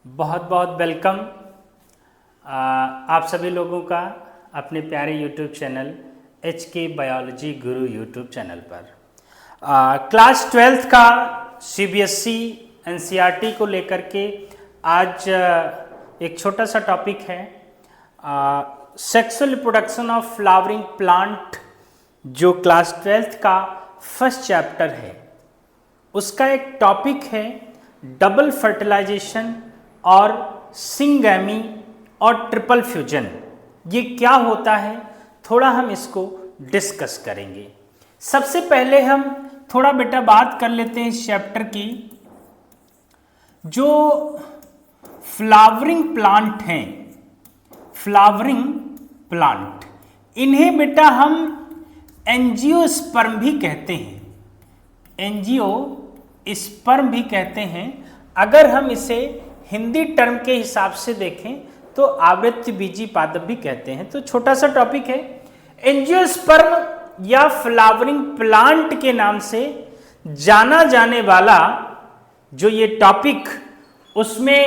बहुत बहुत वेलकम आप सभी लोगों का अपने प्यारे यूट्यूब चैनल HK बायोलॉजी गुरु यूट्यूब चैनल पर। क्लास 12th का CBSE NCERT को लेकर के आज एक छोटा सा टॉपिक है sexual reproduction of flowering plant, जो क्लास 12th का फर्स्ट चैप्टर है। उसका एक टॉपिक है डबल फर्टिलाइजेशन और सिंगैमी और ट्रिपल फ्यूजन। ये क्या होता है, थोड़ा हम इसको डिस्कस करेंगे। सबसे पहले हम थोड़ा बेटा बात कर लेते हैं इस चैप्टर की। जो फ्लावरिंग प्लांट हैं, फ्लावरिंग प्लांट, इन्हें बेटा हम एंजियोस्पर्म भी कहते हैं, एंजियोस्पर्म भी कहते हैं। अगर हम इसे हिंदी टर्म के हिसाब से देखें तो आवृत्ति बीजी पादप भी कहते हैं। तो छोटा सा टॉपिक है। एंजियोस्पर्म या फ्लावरिंग प्लांट के नाम से जाना जाने वाला जो ये टॉपिक, उसमें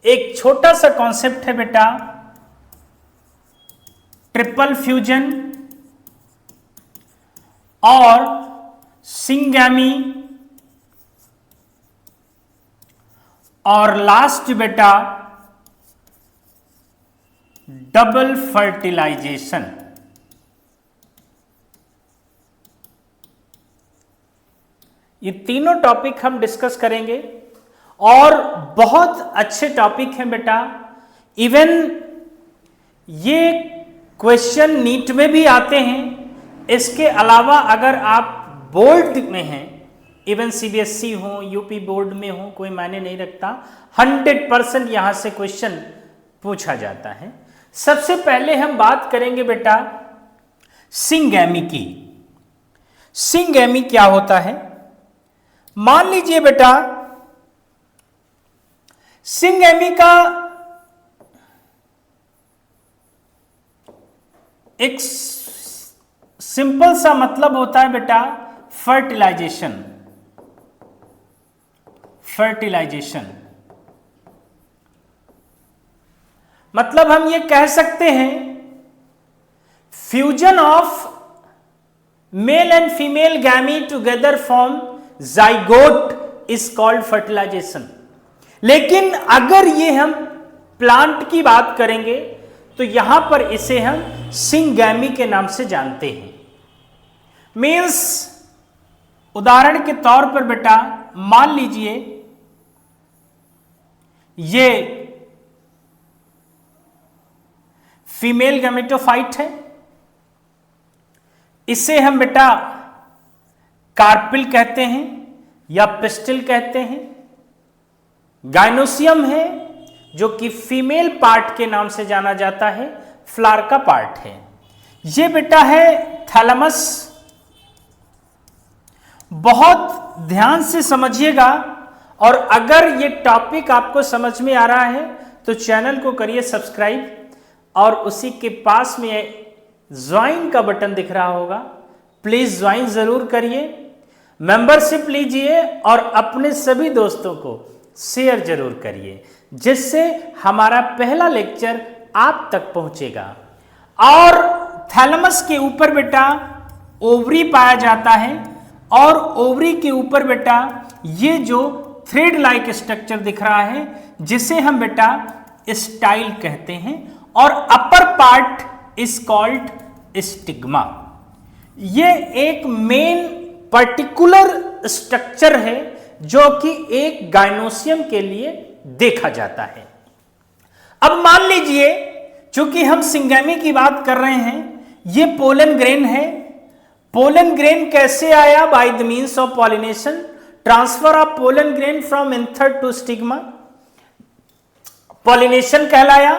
एक छोटा सा कॉन्सेप्ट है बेटा ट्रिपल फ्यूजन और सिंगैमी, और लास्ट बेटा डबल फर्टिलाइजेशन। ये तीनों टॉपिक हम डिस्कस करेंगे और बहुत अच्छे टॉपिक हैं बेटा। इवन ये क्वेश्चन नीट में भी आते हैं। इसके अलावा अगर आप बोर्ड में हैं, इवन CBSE हो, यूपी बोर्ड में हो, कोई मायने नहीं रखता, 100% यहां से क्वेश्चन पूछा जाता है। सबसे पहले हम बात करेंगे बेटा सिंगैमी की। सिंगैमी क्या होता है? मान लीजिए बेटा सिंगैमी का एक सिंपल सा मतलब होता है बेटा फर्टिलाइजेशन। फर्टिलाइजेशन मतलब हम ये कह सकते हैं fusion of male and female gamete together form zygote is called fertilisation. लेकिन अगर ये हम प्लांट की बात करेंगे तो यहां पर इसे हम सिंगैमी के नाम से जानते हैं। मीन्स उदाहरण के तौर पर बेटा मान लीजिए ये फीमेल गैमेटोफाइट है, इसे हम बेटा कार्पिल कहते हैं या पिस्टिल कहते हैं। गाइनोसियम है जो कि फीमेल पार्ट के नाम से जाना जाता है, फ्लावर का पार्ट है। ये बेटा है थैलेमस। बहुत ध्यान से समझिएगा, और अगर ये टॉपिक आपको समझ में आ रहा है तो चैनल को करिए सब्सक्राइब, और उसी के पास में ज्वाइन का बटन दिख रहा होगा, प्लीज ज्वाइन जरूर करिए, मेंबरशिप लीजिए और अपने सभी दोस्तों को शेयर जरूर करिए, जिससे हमारा पहला लेक्चर आप तक पहुंचेगा। और थैलेमस के ऊपर बेटा ओवरी पाया जाता है, और ओवरी के ऊपर बेटा ये जो थ्रेड लाइक स्ट्रक्चर दिख रहा है जिसे हम बेटा स्टाइल कहते हैं, और upper part is called stigma. ये एक मेन पर्टिकुलर स्ट्रक्चर है जो कि एक गाइनोसियम के लिए देखा जाता है। अब मान लीजिए चूंकि हम सिंगैमी की बात कर रहे हैं, ये पोलन ग्रेन है। पोलन ग्रेन कैसे आया? By the means of pollination, transfer of pollen grain from anther to stigma, pollination कहलाया।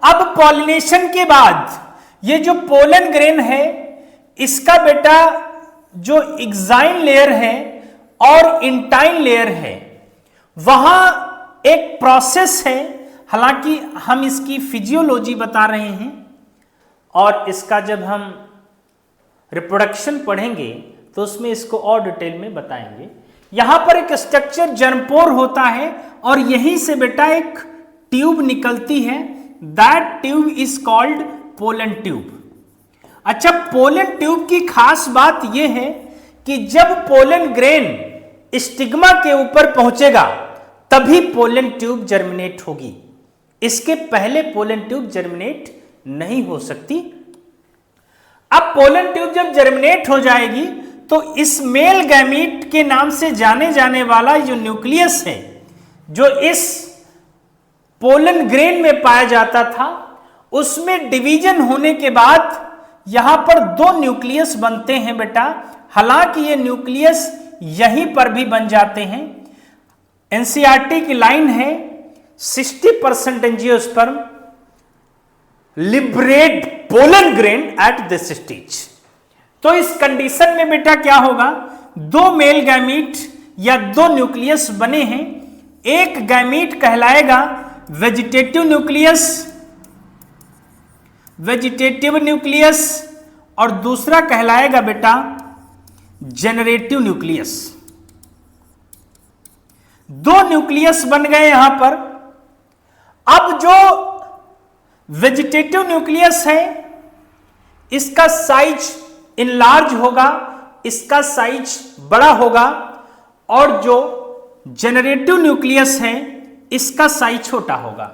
अब पॉलिनेशन के बाद ये जो पोलन ग्रेन है, इसका बेटा जो एक्साइन लेयर है और इंटाइन लेयर है, वहां एक प्रोसेस है। हालांकि हम इसकी फिजियोलॉजी बता रहे हैं, और इसका जब हम रिप्रोडक्शन पढ़ेंगे तो उसमें इसको और डिटेल में बताएंगे यहां पर एक स्ट्रक्चर जर्मपोर होता है और यहीं से बेटा एक ट्यूब निकलती है, that tube is called pollen tube. अच्छा, पोलन ट्यूब की खास बात यह है कि जब पोलन ग्रेन स्टिग्मा के ऊपर पहुंचेगा तभी पोलन ट्यूब जर्मिनेट होगी, इसके पहले पोलन ट्यूब जर्मिनेट नहीं हो सकती। अब पोलन ट्यूब जब जर्मिनेट हो जाएगी तो इस मेल गैमीट के नाम से जाने जाने वाला जो न्यूक्लियस है, जो इस पोलन ग्रेन में पाया जाता था, उसमें डिवीजन होने के बाद यहां पर दो न्यूक्लियस बनते हैं बेटा। हालांकि ये न्यूक्लियस यहीं पर भी बन जाते हैं। एनसीईआरटी की लाइन है 60% angiosperm liberate pollen grain at this stage. तो इस कंडीशन में बेटा क्या होगा, दो मेल गैमीट या दो न्यूक्लियस बने हैं। एक गैमीट कहलाएगा वेजिटेटिव न्यूक्लियस और दूसरा कहलाएगा बेटा जेनरेटिव न्यूक्लियस। दो न्यूक्लियस बन गए यहां पर। अब जो वेजिटेटिव न्यूक्लियस है इसका साइज इनलार्ज होगा, इसका साइज बड़ा होगा, और जो जेनरेटिव न्यूक्लियस है इसका साइज छोटा होगा।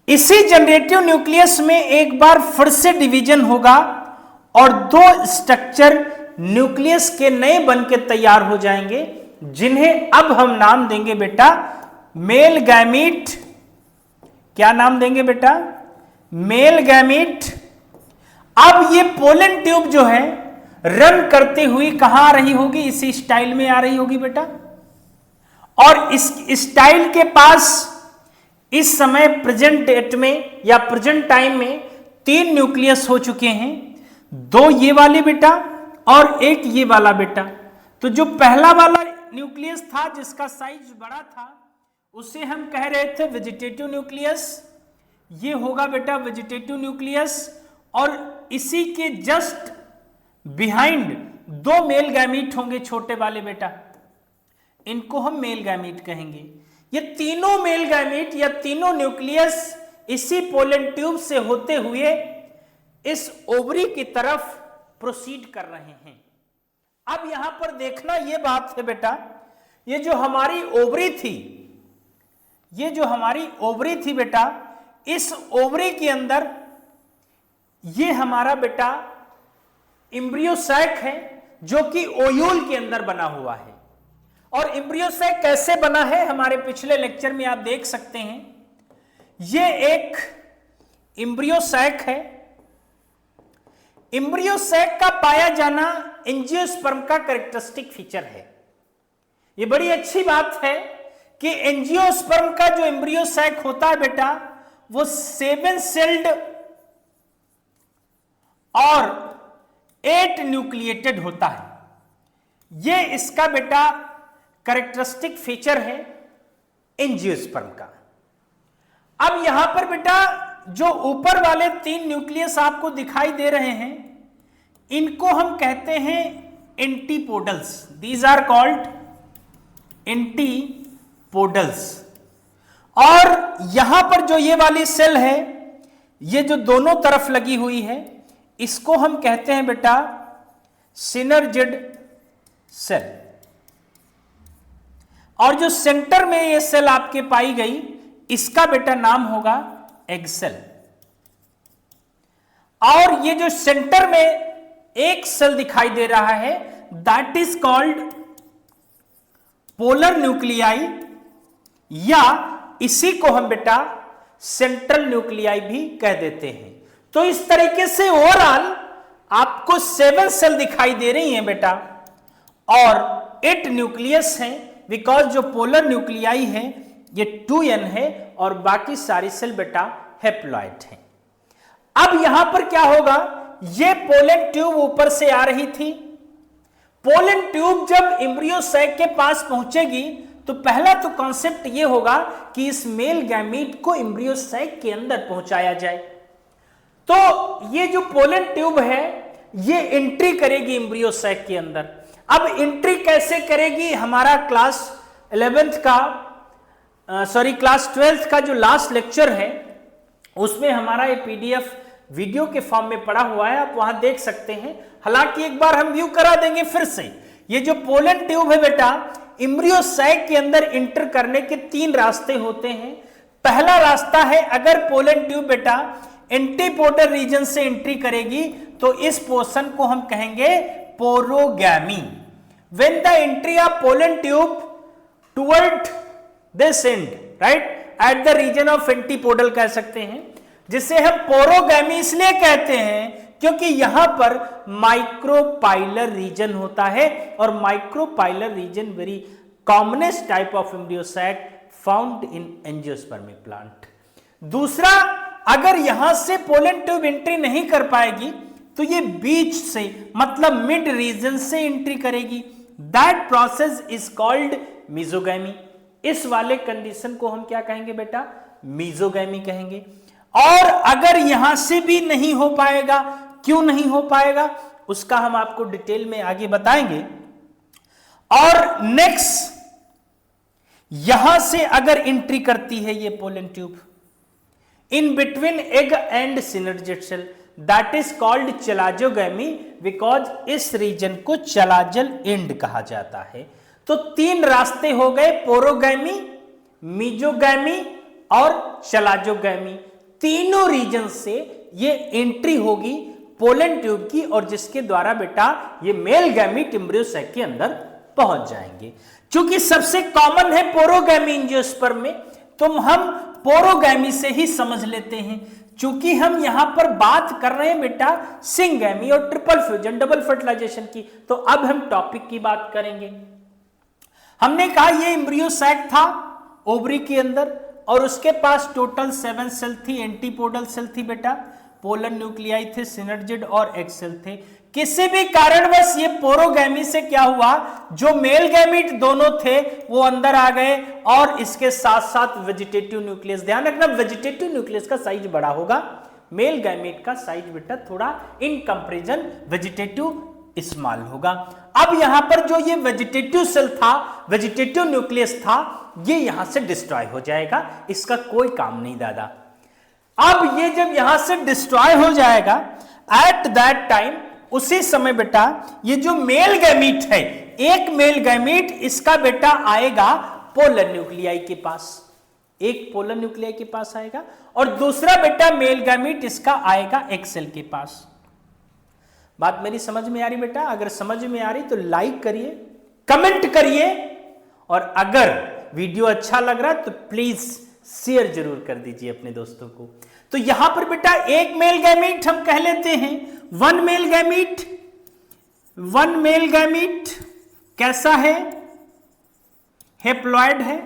इसी जनरेटिव न्यूक्लियस में एक बार फिर से डिवीजन होगा और दो स्ट्रक्चर न्यूक्लियस के नए बन के तैयार हो जाएंगे, जिन्हें अब हम नाम देंगे बेटा मेल गैमीट। क्या नाम देंगे बेटा? Male gamete. अब ये पोलन ट्यूब जो है रन करते हुई कहां आ रही होगी? इसी स्टाइल में आ रही होगी बेटा। और इस स्टाइल के पास इस समय प्रेजेंट डेट में या प्रेजेंट टाइम में तीन न्यूक्लियस हो चुके हैं, दो ये वाले बेटा और एक ये वाला बेटा। तो जो पहला वाला न्यूक्लियस था जिसका साइज बड़ा था उसे हम कह रहे थे वेजिटेटिव न्यूक्लियस। ये होगा बेटा वेजिटेटिव न्यूक्लियस, और इसी के जस्ट बिहाइंड दो मेल गैमीट होंगे छोटे वाले बेटा, इनको हम मेल गैमीट कहेंगे। ये तीनों मेल गैमीट या तीनों न्यूक्लियस इसी पोलन ट्यूब से होते हुए इस ओवरी की तरफ प्रोसीड कर रहे हैं। अब यहां पर देखना यह बात है बेटा, ये जो हमारी ओवरी थी, ये जो हमारी ओवरी थी बेटा, इस ओवरी के अंदर ये हमारा बेटा एम्ब्रियो सैक है जो कि ओयूल के अंदर बना हुआ है। और एम्ब्रियो सैक कैसे बना है हमारे पिछले लेक्चर में आप देख सकते हैं। ये एक एम्ब्रियो सैक है। एम्ब्रियो सैक का पाया जाना एंजियोस्पर्म का कैरेक्टरिस्टिक फीचर है। ये बड़ी अच्छी बात है कि एंजियोस्पर्म का जो एम्ब्रियो सैक होता है बेटा वो 7 सेल्ड और 8 न्यूक्लिएटेड होता है। ये इसका बेटा कैरेक्टरिस्टिक फीचर है एंजियोस्पर्म का। अब यहां पर बेटा जो ऊपर वाले 3 न्यूक्लियस आपको दिखाई दे रहे हैं इनको हम कहते हैं antipodals. These are called antipodals. और यहां पर जो ये वाली सेल है, ये जो दोनों तरफ लगी हुई है, इसको हम कहते हैं बेटा सिनर्जिड सेल। और जो सेंटर में ये सेल आपके पाई गई इसका बेटा नाम होगा एग सेल। और ये जो सेंटर में एक सेल दिखाई दे रहा है that is called polar nuclei, या इसी को हम बेटा सेंट्रल न्यूक्लियाई भी कह देते हैं। तो इस तरीके से ओवरऑल आपको 7 सेल दिखाई दे रही हैं बेटा और 8 न्यूक्लियस हैं, बिकॉज जो पोलर न्यूक्लियाई है ये 2n है और बाकी सारी सेल बेटा हैप्लॉइड है। अब यहां पर क्या होगा, ये पोलन ट्यूब ऊपर से आ रही थी। पोलन ट्यूब जब एम्ब्रियो सैक के पास पहुंचेगी तो पहला तो कॉन्सेप्ट ये होगा कि इस मेल गैमीट को एम्ब्रियो सैक के अंदर पहुंचाया जाए। तो ये जो पोलन ट्यूब है ये एंट्री करेगी एम्ब्रियो सैक के अंदर। अब एंट्री कैसे करेगी? हमारा क्लास 11th का क्लास 12th का जो लास्ट लेक्चर है उसमें हमारा ये पीडीएफ वीडियो के फॉर्म में पड़ा हुआ है, आप वहां देख सकते हैं। हालांकि एक बार हम व्यू करा देंगे फिर से। ये जो पोलन ट्यूब है बेटा, एम्ब्रियो सैक के अंदर इंटर करने के 3 रास्ते होते हैं। पहला रास्ता है, अगर पोलन ट्यूब बेटा एंटीपोडल रीजन से एंट्री करेगी तो इस पोर्शन को हम कहेंगे porogamy. When the entry of pollen tube toward this end, right, at the region of antipodal कह सकते हैं, जिसे हम पोरोगैमी इसलिए कहते हैं क्योंकि यहां पर माइक्रोपाइलर रीजन होता है और micropylar region very commonest type of embryo sac found in angiospermic plant. दूसरा, अगर यहां से पोलन ट्यूब एंट्री नहीं कर पाएगी तो ये बीच से मतलब मिड रीजन से एंट्री करेगी। That process is called mesogamy. इस वाले कंडीशन को हम क्या कहेंगे बेटा? मीजोगैमी कहेंगे। और अगर यहां से भी नहीं हो पाएगा, क्यों नहीं हो पाएगा उसका हम आपको डिटेल में आगे बताएंगे। और नेक्स्ट, यहां से अगर एंट्री करती है ये pollen tube in between egg and synergid cell, that is called chalazogamy, because इस रीजन को चलाजल एंड कहा जाता है। तो 3 रास्ते हो गए, पोरोगैमी, मीजोगैमी और चलाजोगैमी। तीनों रीजन से ये एंट्री होगी पोलन ट्यूब की और जिसके द्वारा बेटा ये मेल गैमीट एम्ब्रियो सैक के अंदर पहुंच जाएंगे। क्योंकि सबसे कॉमन है पोरोगैमी एंजियोस्पर्म में, तो हम पोरोगैमी से ही समझ लेते हैं। चूंकि हम यहां पर बात कर रहे हैं बेटा सिंगैमी और ट्रिपल फ्यूजन, डबल फर्टिलाइजेशन की, तो अब हम टॉपिक की बात करेंगे। हमने कहा ये एम्ब्रियो सैक था ओवरी के अंदर और उसके पास टोटल 7 सेल थी, एंटीपोडल सेल थी बेटा, पोलन न्यूक्लियाई थे, सिनर्जिड और एग सेल थे। किसी भी कारणवश ये पोरोगैमी से क्या हुआ, जो मेल गैमीट दोनों थे वो अंदर आ गए और इसके साथ साथ वेजिटेटिव न्यूक्लियस। ध्यान रखना, वेजिटेटिव न्यूक्लियस का साइज बड़ा होगा, मेल गैमीट का साइज बेटा थोड़ा इन कंपैरिजन वेजिटेटिव स्मॉल होगा। अब यहां पर जो ये वेजिटेटिव सेल था, वेजिटेटिव न्यूक्लियस था, ये यहां से डिस्ट्रॉय हो जाएगा, इसका कोई काम नहीं दादा। अब ये जब यहां से डिस्ट्रॉय हो जाएगा, एट दैट टाइम, उसी समय बेटा ये जो मेल गैमीट है, एक मेल गैमीट इसका बेटा आएगा पोलन न्यूक्लियाई के पास, एक पोलन न्यूक्लियाई के पास आएगा और दूसरा बेटा मेल गैमीट इसका आएगा एग सेल के पास। बात मेरी समझ में आ रही बेटा? अगर समझ में आ रही तो लाइक करिए, कमेंट करिए और अगर वीडियो अच्छा लग रहा है तो प्लीज शेयर जरूर कर दीजिए अपने दोस्तों को। तो यहां पर बेटा एक मेल गैमीट हम कह लेते हैं, वन मेल गैमीट कैसा है? हेप्लॉइड है,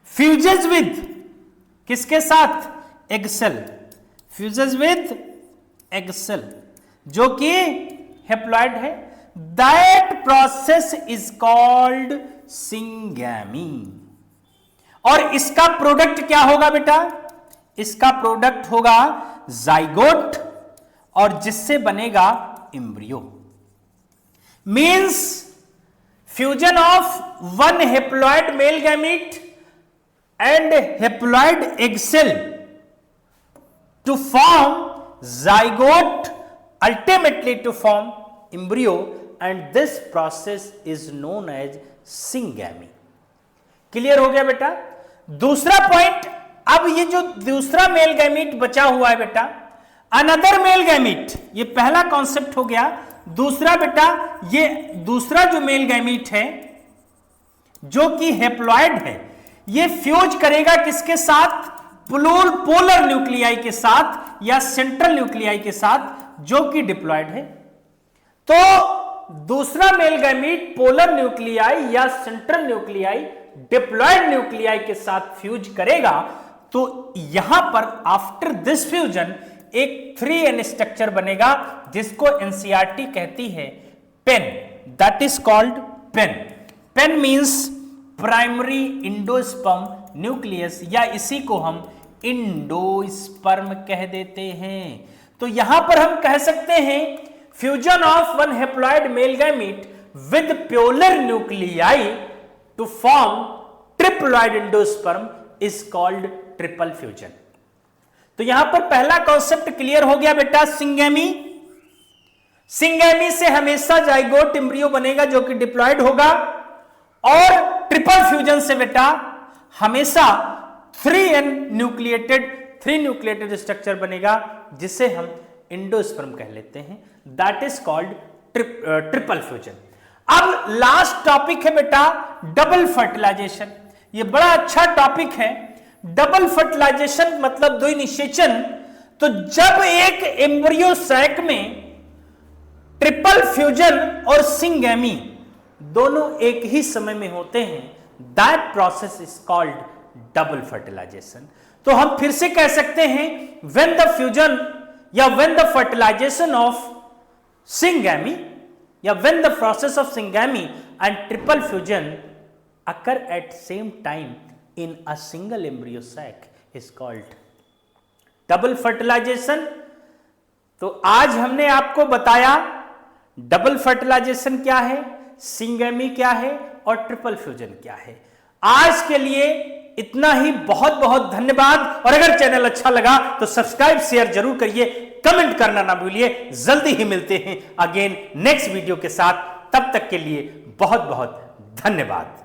फ्यूजेस विद किसके साथ? Egg cell, fuses with egg cell जो कि हेप्लॉइड है। That process is called syngamy. और इसका प्रोडक्ट क्या होगा बेटा? इसका प्रोडक्ट होगा जाइगोट और जिससे बनेगा embryo. Means fusion of one haploid male gamete and haploid egg cell to form zygote, ultimately to form embryo, and this process is known as syngamy। Clear हो गया बेटा? दूसरा पॉइंट, अब ये जो दूसरा मेल गैमीट बचा हुआ है बेटा, अनदर मेल गैमीट, ये पहला कॉन्सेप्ट हो गया। दूसरा बेटा, ये दूसरा जो मेल गैमीट है जो कि हेप्लॉइड है, ये फ्यूज करेगा किसके साथ? पोलर न्यूक्लियाई के साथ या सेंट्रल न्यूक्लियाई के साथ जो कि डिप्लॉयड है। तो दूसरा मेल गैमीट पोलर न्यूक्लियाई या सेंट्रल न्यूक्लियाई डिप्लॉयड न्यूक्लियाई के साथ फ्यूज करेगा। तो यहां पर आफ्टर दिस फ्यूजन एक 3N स्ट्रक्चर बनेगा जिसको एनसीईआरटी कहती है PEN, that is called PEN. PEN means primary endosperm nucleus, या इसी को हम इंडोस्पर्म कह देते हैं। तो यहां पर हम कह सकते हैं fusion of one haploid male gamete with polar nuclei to form triploid endosperm is called triple fusion. तो यहां पर पहला कॉन्सेप्ट क्लियर हो गया बेटा, सिंगेमी। सिंगेमी से हमेशा जाइगोट एम्ब्रियो बनेगा जो कि डिप्लॉयड होगा, और ट्रिपल फ्यूजन से बेटा हमेशा 3 न्यूक्लिएटेड स्ट्रक्चर बनेगा जिसे हम एंडोस्पर्म कह लेते हैं। That is called triple fusion. अब लास्ट टॉपिक है बेटा डबल फर्टिलाइजेशन। ये बड़ा अच्छा टॉपिक है। डबल फर्टिलाइजेशन मतलब द्वि निषेचन। तो जब एक एम्ब्रियो सैक में ट्रिपल फ्यूजन और सिंगेमी दोनों एक ही समय में होते हैं, that process is called double fertilization. तो हम फिर से कह सकते हैं व्हेन द फ्यूजन या when the fertilization of syngamy या when the process of syngamy and triple fusion occur at same time in a single embryo sac is called double fertilization. तो आज हमने आपको बताया डबल फर्टिलाइजेशन क्या है, syngamy क्या है और ट्रिपल फ्यूजन क्या है। आज के लिए इतना ही। बहुत बहुत धन्यवाद। और अगर चैनल अच्छा लगा तो सब्सक्राइब शेयर जरूर करिए, कमेंट करना ना भूलिए। जल्दी ही मिलते हैं अगेन नेक्स्ट वीडियो के साथ। तब तक के लिए बहुत बहुत धन्यवाद।